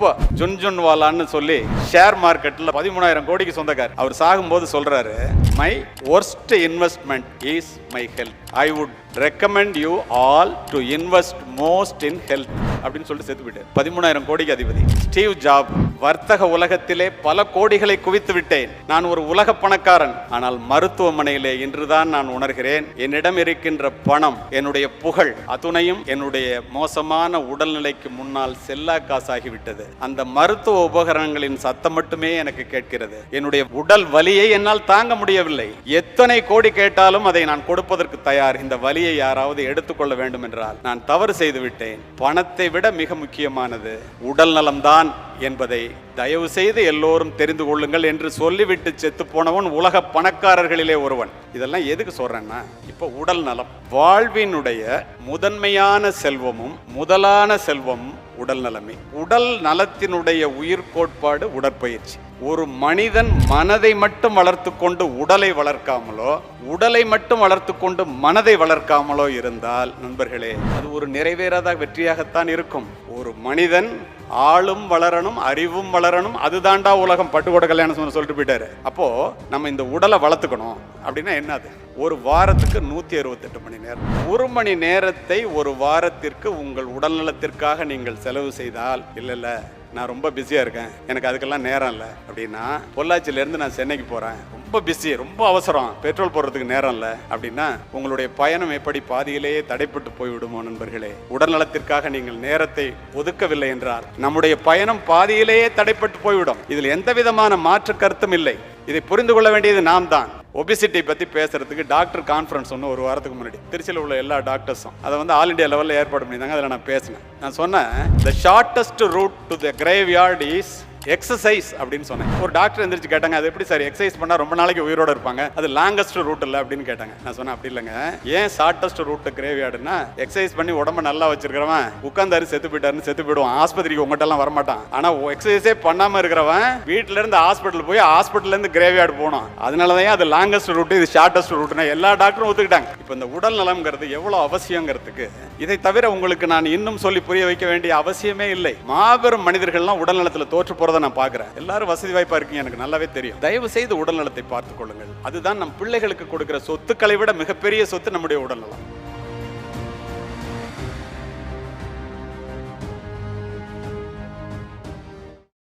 இப்போ ஜுன்ஜுன்வாலான்னு சொல்லி ஷேர் மார்க்கெட்ல 13,000 கோடிக்கு சொந்தக்கார். அவர் சாகும்போது சொல்றாரு, my worst investment is my health. I would recommend you all to invest most in health அப்படின்னு சொல்லிட்டு செத்து விட்டார். 13,000 கோடிக்கு அதிபதி ஸ்டீவ் ஜாப். வர்த்தக உலகத்திலே பல கோடிகளை குவித்து விட்டேன், நான் ஒரு உலக பணக்காரன். ஆனால் மருத்துவமனையிலே இன்றுதான் நான் உணர்கிறேன், என்னிடம் இருக்கின்ற பணம், என்னுடைய புகழ் அத்துணையும் என்னுடைய மோசமான உடல்நிலைக்கு முன்னால் செல்லா காசாகிவிட்டது. அந்த மருத்துவ உபகரணங்களின் சத்தம் மட்டுமே எனக்கு கேட்கிறது. என்னுடைய உடல் வலியை என்னால் தாங்க முடியவில்லை. எத்தனை கோடி கேட்டாலும் அதை நான் கொடுப்பதற்கு தயார். இந்த வலியை யாராவது எடுத்துக்கொள்ள வேண்டும் என்றால் நான் தவறு செய்து விட்டேன். பணத்தை விட மிக முக்கியமானது உடல் நலம்தான் என்பதை தயவு செய்து எல்லோரும் தெரிந்து கொள்ளுங்கள் என்று சொல்லிவிட்டு செத்து போனவன் உலக பணக்காரர்களிலே ஒருவன். இதெல்லாம் எதுக்கு சொல்றேன்னா, இப்ப உடல் நலம் வாழ்வினுடைய முதன்மையான செல்வமும் முதலான செல்வமும் உடல் நலமே. உடல் நலத்தினுடைய உயிர் கோட்பாடு உடற்பயிற்சி. ஒரு மனிதன் மனதை மட்டும் வளர்த்து கொண்டு உடலை வளர்க்காமலோ, உடலை மட்டும் வளர்த்து கொண்டு மனதை வளர்க்காமலோ இருந்தால் நண்பர்களே, அது ஒரு நிறைவேறாத வெற்றியாகத்தான் இருக்கும். ஒரு மனிதன் ஆளும் வளரணும், அறிவும் வளரணும், அதுதான்டா உலகம். பட்டுக்கோட்டை கல்யாணம் சொல்லிட்டு போயிட்டாரு. அப்போ நம்ம இந்த உடலை வளர்த்துக்கணும் அப்படின்னா என்னது? ஒரு வாரத்துக்கு 168 மணி நேரம். 1 மணி நேரத்தை ஒரு வாரத்திற்கு உங்கள் உடல் நலத்திற்காக நீங்கள் செலவு செய்தால், இல்ல நான் ரொம்ப பிஸியா இருக்கேன், எனக்கு அதுக்கெல்லாம் நேரம் இல்லை அப்படின்னா, பொள்ளாச்சியில இருந்து நான் சென்னைக்கு போறேன், ரொம்ப பிஸி, ரொம்ப அவசரம், பெட்ரோல் போடுறதுக்கு நேரம் இல்லை அப்படின்னா, உங்களுடைய பயணம் எப்படி பாதியிலேயே தடைப்பட்டு போய்விடுமோ நண்பர்களே. உடல் நலத்திற்காக நீங்கள் நேரத்தை ஒதுக்கவில்லை என்றால் நம்முடைய பயணம் பாதியிலேயே தடைப்பட்டு போய்விடும். இதில் எந்த விதமான மாற்று கருத்தும் இல்லை. இதை புரிந்து கொள்ள வேண்டியது நாம் தான். ஒபிசிட்டி பத்தி பேசுறதுக்கு டாக்டர் கான்ஃபரன்ஸ் ஒன்று ஒரு வாரத்துக்கு முன்னாடி திருச்சியில் உள்ள எல்லா டாக்டர்ஸும் அதை வந்து ஆல் இண்டியா லெவலில் ஏற்பாடு பண்ணியிருந்தாங்க. அதில் நான் பேசினேன். நான் சொன்னேன், the shortest route to the graveyard is exercise அப்படின்னு சொன்னேன். ஒரு டாக்டர் எந்திரிச்சு கேட்டாங்க, அது எப்படி சார் எக்ஸசைஸ் பண்ணா ரொம்ப நாளைக்கு உயிரோட இருப்பாங்க, அது லாங்கஸ்ட் ரூட் இல்லை அப்படின்னு கேட்டாங்க. நான் சொன்னேன், அப்படி இல்லைங்க, ஏன் ஷார்ட்டஸ்ட் ரூட் கிரேவியார்டுன்னா, எக்ஸசைஸ் பண்ணி உடம்ப நல்லா வச்சிருக்கிறவன் உட்கார்ந்தாரு செத்து போயிட்டாருன்னு செத்து போயிடுவான், ஆஸ்பத்திரிக்கு உங்கள்கிட்ட எல்லாம் வரமாட்டான். ஆனா எக்ஸசைஸே பண்ணாம இருக்கிறவன் வீட்டுல இருந்து ஹாஸ்பிட்டல் போய் ஹாஸ்பிட்டல்ல இருந்து கிரேவியார்டு போகணும். அதனாலதான் அது லாங்கஸ்ட் ரூட், இது ஷார்ட்டஸ்ட் ரூட்னா எல்லா டாக்டரும் ஒத்துக்கிட்டாங்க. இப்போ இந்த உடல் நலம்ங்கிறது எவ்வளவு அவசியங்கிறதுக்கு இதை தவிர உங்களுக்கு நான் இன்னும் சொல்லி புரிய வைக்க வேண்டிய அவசியமே இல்லை. மாபெரும் மனிதர்கள்லாம் உடல் நலத்துல தோற்று போறதை நான் பார்க்கிறேன். எல்லாரும் வசதி வாய்ப்பா இருக்கீங்க, எனக்கு நல்லாவே தெரியும். தயவு செய்து உடல் நலத்தை பார்த்துக் கொள்ளுங்கள். அதுதான் நம் பிள்ளைகளுக்கு கொடுக்கிற சொத்துக்களை விட மிகப்பெரிய சொத்து நம்முடைய உடல் நலம்.